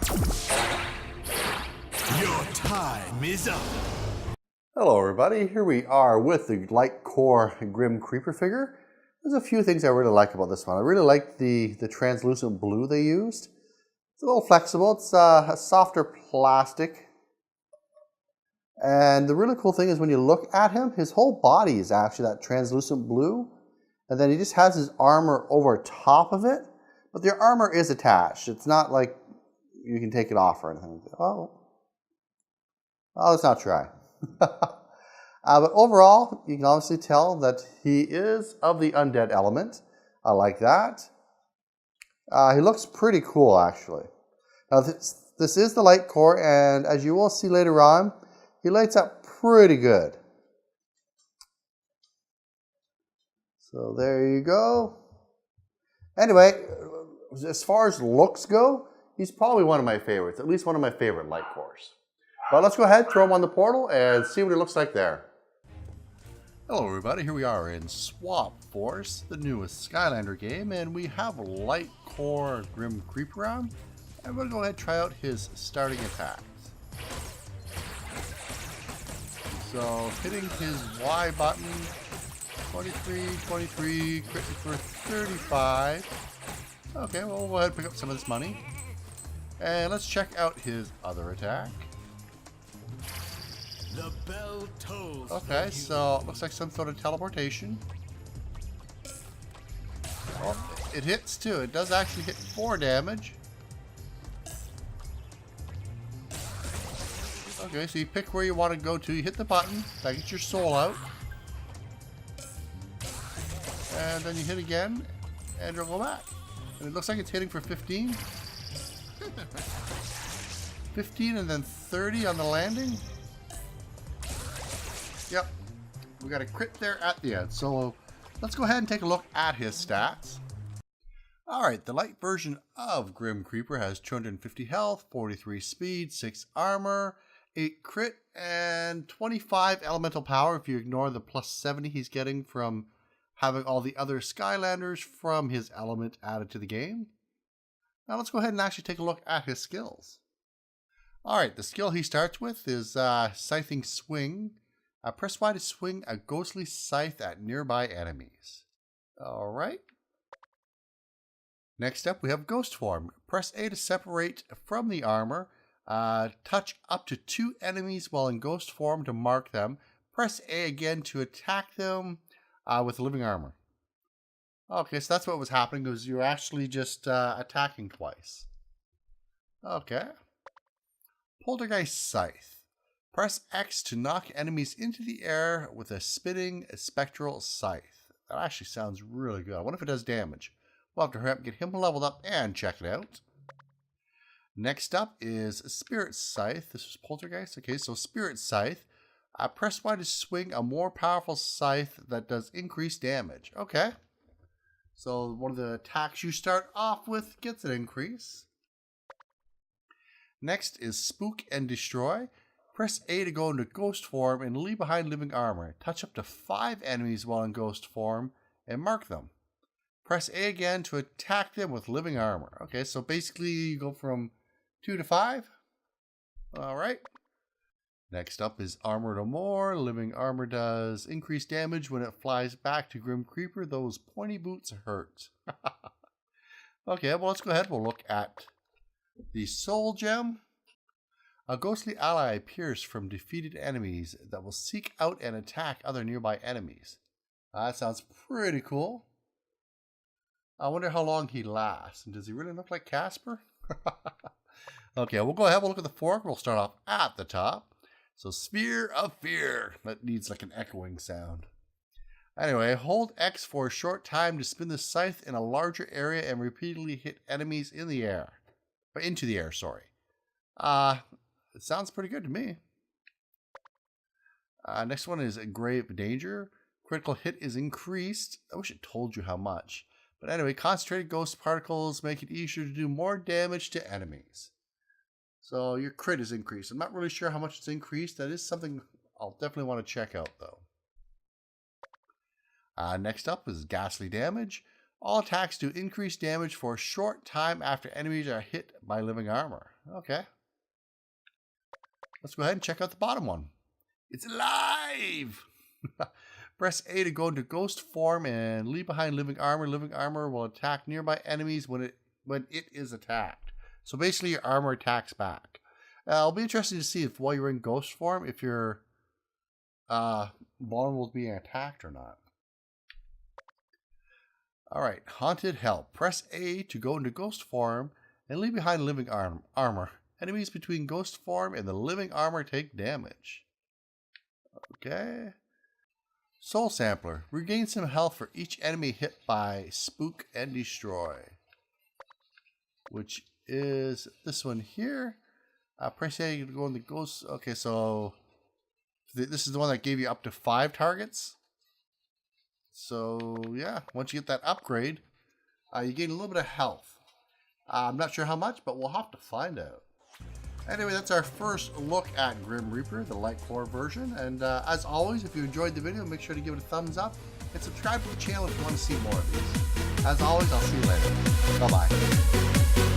Your time is up. Hello everybody, here we are with the Lightcore Grim Creeper figure. There's a few things I really like about this one. I really like the translucent blue they used. It's a little flexible, it's a softer plastic. And the really cool thing is when you look at him, his whole body is actually that translucent blue. And then he just has his armor over top of it. But the armor is attached. It's not like you can take it off or anything. Oh, let's not try. But overall, you can obviously tell that he is of the undead element. I like that. He looks pretty cool, actually. Now, this is the Lightcore, and as you will see later on, he lights up pretty good. So there you go. Anyway, as far as looks go, he's probably one of my favorites, at least one of my favorite Lightcores. But let's go ahead, throw him on the portal, and see what it looks like there. Hello everybody, here we are in Swap Force, the newest Skylander game, and we have Lightcore Grim Creeper on. And we're going to go ahead and try out his starting attacks. So, hitting his Y button, 23, 23, crit for 35. Okay, well, we'll go ahead and pick up some of this money. And let's check out his other attack. The bell tolls. Okay, so it looks like some sort of teleportation. Oh, it hits too. It does actually hit 4 damage. Okay, so you pick where you want to go to. You hit the button. That gets your soul out. And then you hit again, and it'll go back. And it looks like it's hitting for 15. 15 and then 30 on the landing. Yep, we got a crit there at the end. So let's go ahead and take a look at his stats. Alright, the light version of Grim Creeper has 250 health, 43 speed, 6 armor, 8 crit, and 25 elemental power if you ignore the plus 70 he's getting from having all the other Skylanders from his element added to the game. Now let's go ahead and actually take a look at his skills. Alright, the skill he starts with is Scything Swing. Press Y to swing a ghostly scythe at nearby enemies. Alright. Next up we have Ghost Form. Press A to separate from the armor. Touch up to 2 enemies while in Ghost Form to mark them. Press A again to attack them with living armor. Okay, so that's what was happening, because you're actually just attacking twice. Okay. Poltergeist Scythe. Press X to knock enemies into the air with a spinning spectral scythe. That actually sounds really good. I wonder if it does damage. We'll have to get him leveled up and check it out. Next up is Spirit Scythe. This is Poltergeist. Okay, so Spirit Scythe. Press Y to swing a more powerful scythe that does increased damage. Okay. So one of the attacks you start off with gets an increase. Next is Spook and Destroy. Press A to go into Ghost Form and leave behind living armor. Touch up to 5 enemies while in Ghost Form and mark them. Press A again to attack them with living armor. Okay, so basically you go from 2 to 5. Alright. Next up is Armor No More. Living armor does increased damage when it flies back to Grim Creeper. Those pointy boots hurt. Okay, well let's go ahead. We'll look at the Soul Gem. A ghostly ally appears from defeated enemies that will seek out and attack other nearby enemies. That sounds pretty cool. I wonder how long he lasts. And does he really look like Casper? Okay, we'll go ahead. We'll look at the fork. We'll start off at the top. So, Sphere of Fear. That needs like an echoing sound. Anyway, hold X for a short time to spin the scythe in a larger area and repeatedly hit enemies in the air. Into the air, sorry. It sounds pretty good to me. Next one is Grave Danger. Critical hit is increased. I wish it told you how much. But anyway, concentrated ghost particles make it easier to do more damage to enemies. So your crit is increased. I'm not really sure how much it's increased. That is something I'll definitely want to check out though. Next up is Ghastly Damage. All attacks do increased damage for a short time after enemies are hit by living armor. Okay. Let's go ahead and check out the bottom one. It's alive! Press A to go into ghost form and leave behind living armor. Living armor will attack nearby enemies when it is attacked. So basically your armor attacks back. It'll be interesting to see if while you're in ghost form, if you're vulnerable to being attacked or not. Alright, Haunted Hell. Press A to go into ghost form and leave behind living armor. Enemies between ghost form and the living armor take damage. Okay. Soul Sampler. Regain some health for each enemy hit by Spook and Destroy. Which is this one here. Press A to go in the ghost. Okay, so this is the one that gave you up to 5 targets. So yeah, once you get that upgrade, you gain a little bit of health. I'm not sure how much, but we'll have to find out. Anyway, that's our first look at Grim Reaper, the Lightcore version. And as always, if you enjoyed the video, make sure to give it a thumbs up and subscribe to the channel if you want to see more of these. As always, I'll see you later. Bye-bye.